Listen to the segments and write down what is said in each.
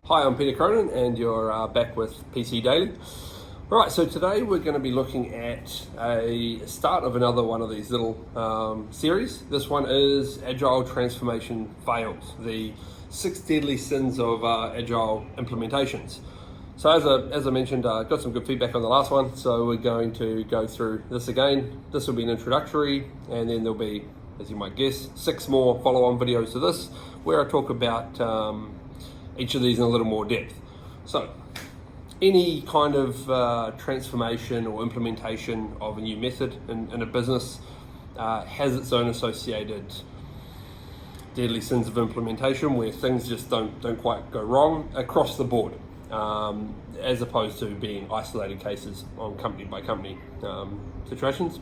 Hi, I'm Peter Cronin and you're back with PC Daily. Alright, so today we're going to be looking at a start of another one of these little series. This one is Agile Transformation Fails, the 6 deadly sins of Agile implementations. So as I mentioned, got some good feedback on the last one, so we're going to go through this again. This will be an introductory, and then there'll be, as you might guess, 6 more follow-on videos to this, where I talk about each of these in a little more depth. So, any kind of transformation or implementation of a new method in a business has its own associated deadly sins of implementation, where things just don't quite go wrong across the board, as opposed to being isolated cases on company by company situations.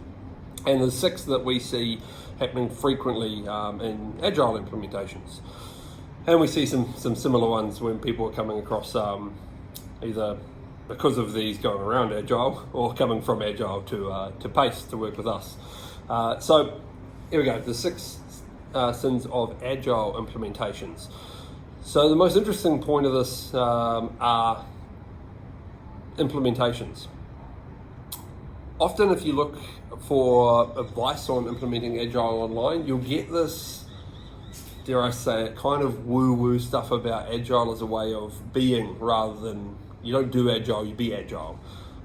And there's 6 that we see happening frequently in Agile implementations. And we see some similar ones when people are coming across either because of these going around Agile or coming from Agile to Pace to work with us. So here we go, the 6 sins of Agile implementations. So the most interesting point of this are implementations. Often if you look for advice on implementing Agile online, you'll get this, dare I say it, kind of woo-woo stuff about Agile as a way of being, rather than you don't do Agile, you be Agile.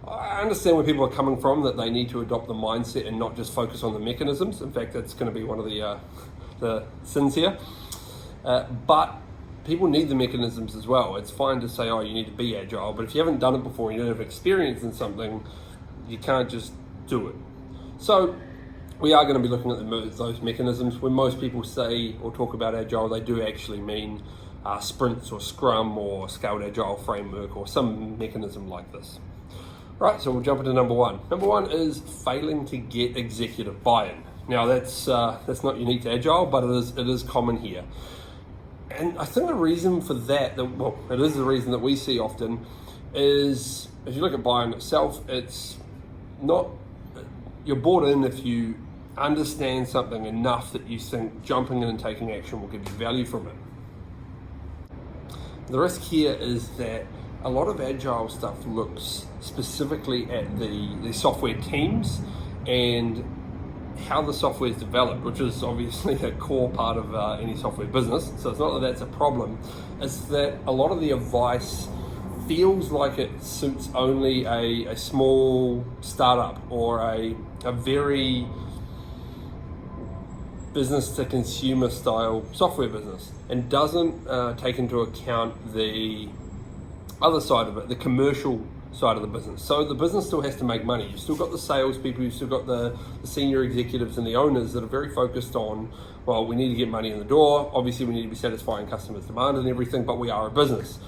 I understand where people are coming from, that they need to adopt the mindset and not just focus on the mechanisms. In fact, that's going to be one of the sins here. But people need the mechanisms as well. It's fine to say, oh, you need to be Agile, but if you haven't done it before, you don't have experience in something, you can't just do it. So we are going to be looking at those mechanisms. When most people say or talk about Agile, they do actually mean sprints or Scrum or Scaled Agile framework or some mechanism like this. Right, so we'll jump into number 1. Number 1 is failing to get executive buy-in. Now that's not unique to Agile, but it is common here. And I think the reason for that, it is the reason that we see often, is if you look at buy-in itself, it's not, you're bought in if you understand something enough that you think jumping in and taking action will give you value from it. The risk here is that a lot of Agile stuff looks specifically at the software teams and how the software is developed, which is obviously a core part of any software business. So it's not that that's a problem, it's that a lot of the advice feels like it suits only a small startup or a very business to consumer style software business, and doesn't take into account the other side of it, the commercial side of the business. So the business still has to make money. You've still got the salespeople, you've still got the senior executives and the owners that are very focused on, well, we need to get money in the door. Obviously we need to be satisfying customers' demand and everything, but we are a business.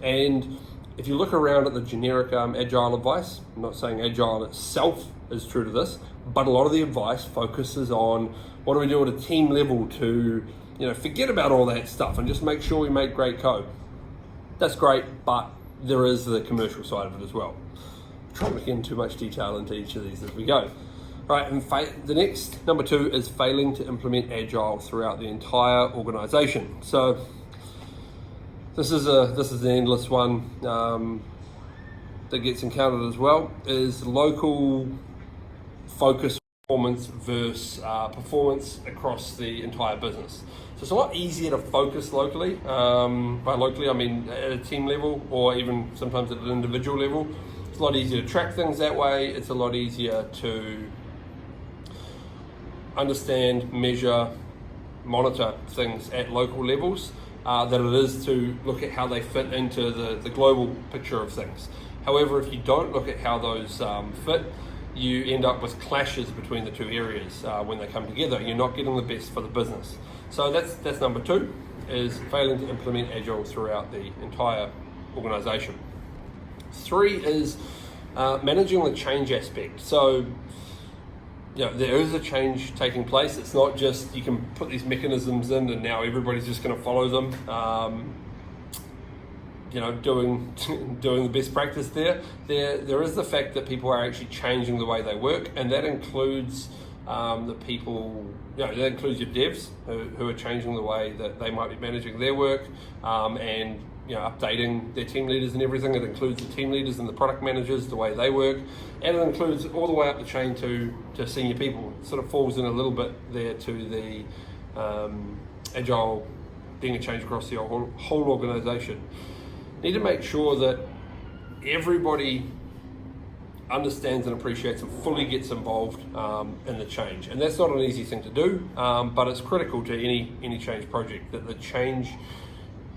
And if you look around at the generic Agile advice, I'm not saying Agile itself is true to this, but a lot of the advice focuses on what do we do at a team level to, forget about all that stuff and just make sure we make great code. That's great, but there is the commercial side of it as well. I'm trying to get into too much detail into each of these as we go. Right, and the next, number 2, is failing to implement Agile throughout the entire organization. So this is an endless one that gets encountered as well, is local focus performance versus performance across the entire business. So it's a lot easier to focus locally. By locally, I mean at a team level or even sometimes at an individual level. It's a lot easier to track things that way. It's a lot easier to understand, measure, monitor things at local levels than it is to look at how they fit into the global picture of things. However, if you don't look at how those fit, you end up with clashes between the two areas when they come together. You're not getting the best for the business. So that's number 2, is failing to implement Agile throughout the entire organization. 3 is managing the change aspect. So there is a change taking place. It's not just you can put these mechanisms in and now everybody's just going to follow them. Doing the best practice there is the fact that people are actually changing the way they work, and that includes the people, that includes your devs who are changing the way that they might be managing their work, and updating their team leaders and everything. It includes the team leaders and the product managers, the way they work, and it includes all the way up the chain to senior people. It sort of falls in a little bit there to the Agile being a change across the whole organization. Need to make sure that everybody understands and appreciates and fully gets involved in the change. And that's not an easy thing to do, but it's critical to any change project, that the change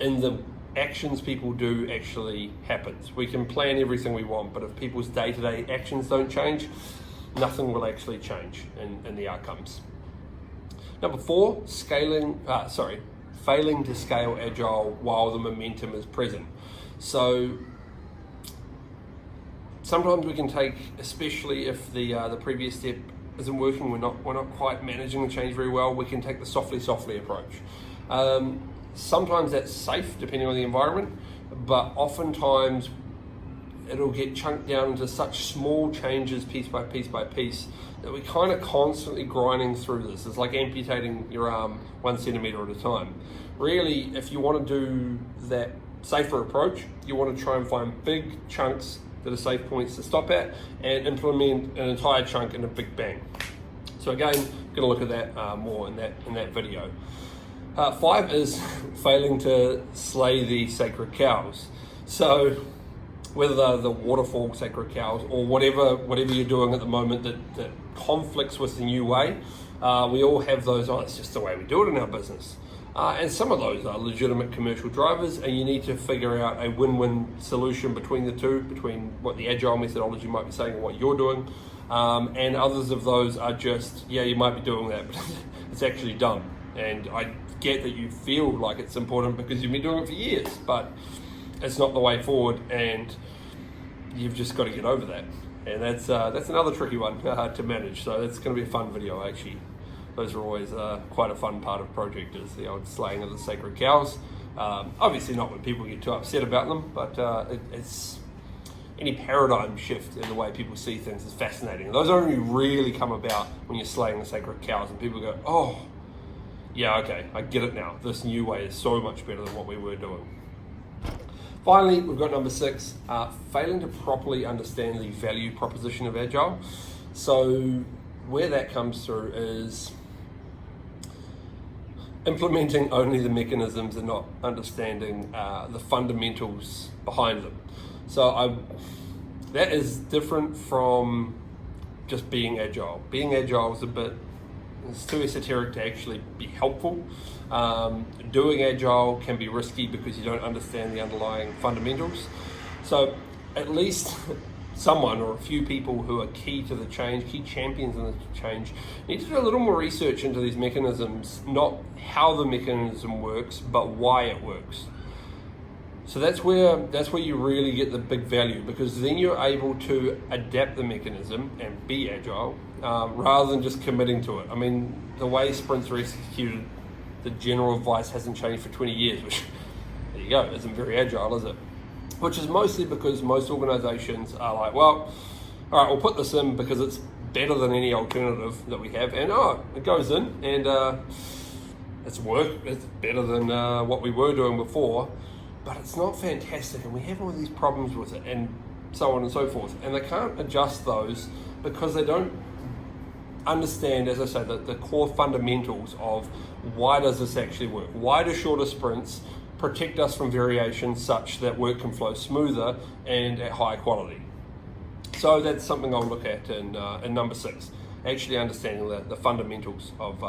in the actions people do actually happens. We can plan everything we want, but if people's day-to-day actions don't change, nothing will actually change in the outcomes. Number 4, failing to scale Agile while the momentum is present. So sometimes we can take, especially if the previous step isn't working, we're not quite managing the change very well, we can take the softly approach. Sometimes that's safe depending on the environment, but oftentimes it'll get chunked down into such small changes piece by piece by piece that we're kind of constantly grinding through this. It's like amputating your arm 1 centimeter at a time. Really, if you want to do that safer approach, you want to try and find big chunks that are safe points to stop at and implement an entire chunk in a big bang. So again, going to look at that more in that video. 5 is failing to slay the sacred cows. So whether the waterfall sacred cows or whatever you're doing at the moment that conflicts with the new way, we all have those, it's just the way we do it in our business. And some of those are legitimate commercial drivers, and you need to figure out a win-win solution between the two, between what the Agile methodology might be saying and what you're doing. And others of those are just, you might be doing that, but it's actually dumb. And I get that you feel like it's important because you've been doing it for years, but it's not the way forward, and you've just got to get over that. And that's another tricky one to manage. So that's going to be a fun video, actually. Those are always quite a fun part of project, is the old slaying of the sacred cows. Obviously not when people get too upset about them, but it's any paradigm shift in the way people see things is fascinating. Those only really come about when you're slaying the sacred cows and people go, oh, yeah, okay, I get it now. This new way is so much better than what we were doing. Finally, we've got number 6, failing to properly understand the value proposition of Agile. So where that comes through is implementing only the mechanisms and not understanding the fundamentals behind them. So that is different from just being Agile. Being Agile is it's too esoteric to actually be helpful. Doing Agile can be risky because you don't understand the underlying fundamentals. So at least someone or a few people who are key to the change, key champions in the change, need to do a little more research into these mechanisms, not how the mechanism works, but why it works. So that's where you really get the big value, because then you're able to adapt the mechanism and be Agile rather than just committing to it. I mean, the way sprints are executed, the general advice hasn't changed for 20 years, which, there you go, isn't very Agile, is it? Which is mostly because most organizations are like, well, all right, we'll put this in because it's better than any alternative that we have, and it goes in, and it's better than what we were doing before, but it's not fantastic, and we have all these problems with it, and so on and so forth. And they can't adjust those because they don't understand, as I say, the core fundamentals of why does this actually work? Why do shorter sprints protect us from variation such that work can flow smoother and at high quality? So that's something I'll look at in number 6, actually understanding the fundamentals of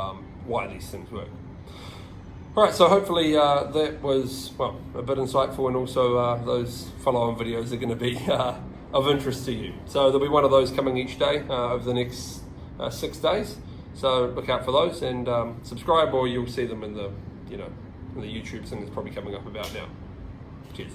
why these things work. All right, so hopefully that was, well, a bit insightful, and also those follow-on videos are going to be of interest to you. So there'll be one of those coming each day over the next 6 days. So look out for those, and subscribe, or you'll see them in the YouTube thing that's probably coming up about now. Cheers.